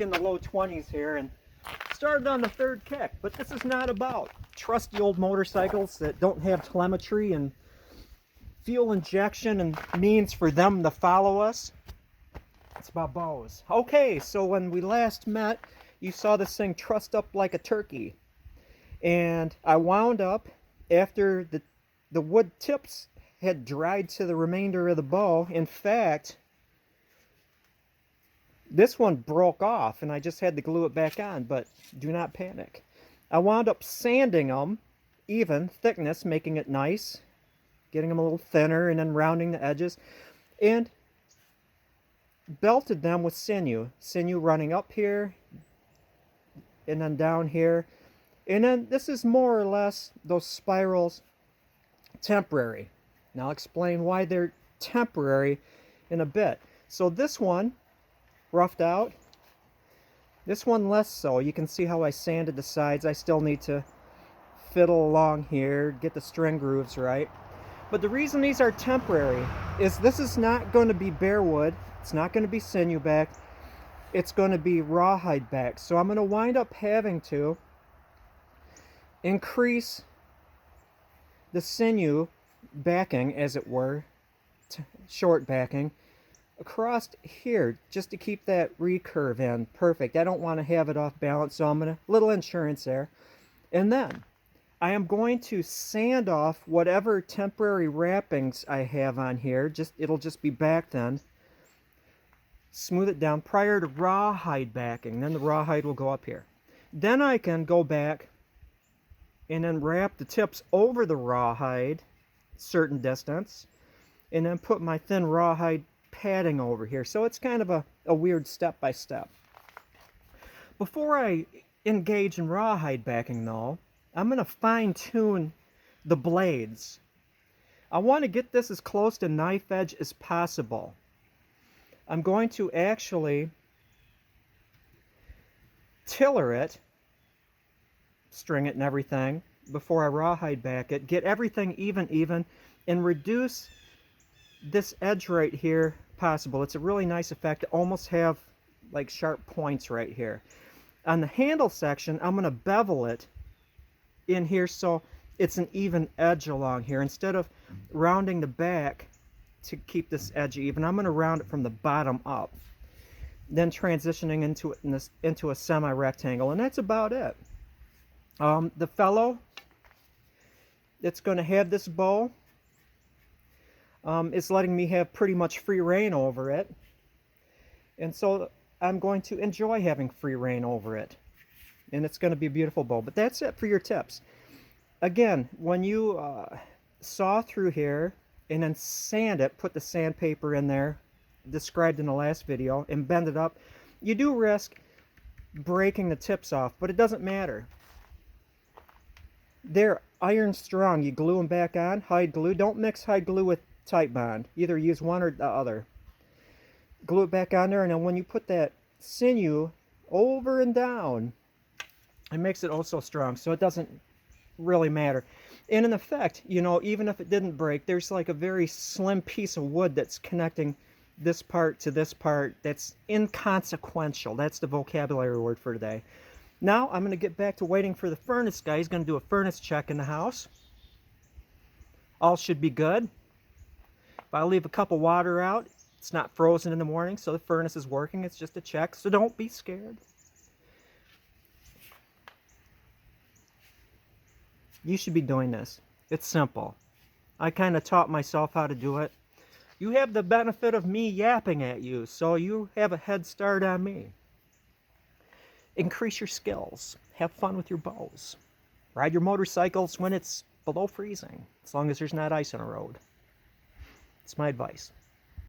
back in the low 20s here and started on the third kick. But this is not about trusty old motorcycles that don't have telemetry and fuel injection and means for them to follow us. It's about bows. Okay, so when we last met, you saw this thing trussed up like a turkey. And I wound up, after the wood tips had dried to the remainder of the bow. In fact, this one broke off and I just had to glue it back on, but do not panic. I wound up sanding them even thickness, making it nice, getting them a little thinner and then rounding the edges, and belted them with sinew running up here and then down here. And then this is more or less those spirals temporary. Now I'll explain why they're temporary in a bit. So this one roughed out, this one less so. You can see how I sanded the sides. I still need to fiddle along here, get the string grooves right. But the reason these are temporary is this is not going to be bare wood. It's not going to be sinew back. It's going to be rawhide back. So I'm going to wind up having to increase the sinew backing, as it were, short backing, across here just to keep that recurve in perfect. I don't want to have it off balance, so I'm going to, little insurance there. And then I am going to sand off whatever temporary wrappings I have on here. It'll just be back then. Smooth it down prior to rawhide backing. Then the rawhide will go up here. Then I can go back and then wrap the tips over the rawhide certain distance, and then put my thin rawhide padding over here. So it's kind of a weird step-by-step. Before I engage in rawhide backing though, I'm going to fine-tune the blades. I want to get this as close to knife edge as possible. I'm going to actually tiller it, string it and everything, before I rawhide back it, get everything even, and reduce this edge right here possible. It's a really nice effect to almost have like sharp points right here. On the handle section, I'm going to bevel it in here so it's an even edge along here. Instead of rounding the back to keep this edge even, I'm going to round it from the bottom up, then transitioning into a semi-rectangle, and that's about it. The fellow that's going to have this bow is letting me have pretty much free reign over it, and so I'm going to enjoy having free reign over it, and it's going to be a beautiful bow. But that's it for your tips. Again, when you saw through here and then sand it, put the sandpaper in there described in the last video, and bend it up, you do risk breaking the tips off, but it doesn't matter. They're iron strong. You glue them back on, hide glue. Don't mix hide glue with Titebond. Either use one or the other. Glue it back on there, and then when you put that sinew over and down, it makes it oh so strong, so it doesn't really matter. And in effect, you know, even if it didn't break, there's like a very slim piece of wood that's connecting this part to this part that's inconsequential. That's the vocabulary word for today. Now I'm going to get back to waiting for the furnace guy. He's going to do a furnace check in the house. All should be good. If I leave a cup of water out, it's not frozen in the morning, so the furnace is working. It's just a check, so don't be scared. You should be doing this. It's simple. I kind of taught myself how to do it. You have the benefit of me yapping at you, so you have a head start on me. Increase your skills. Have fun with your bows. Ride your motorcycles when it's below freezing, as long as there's not ice on the road. It's my advice.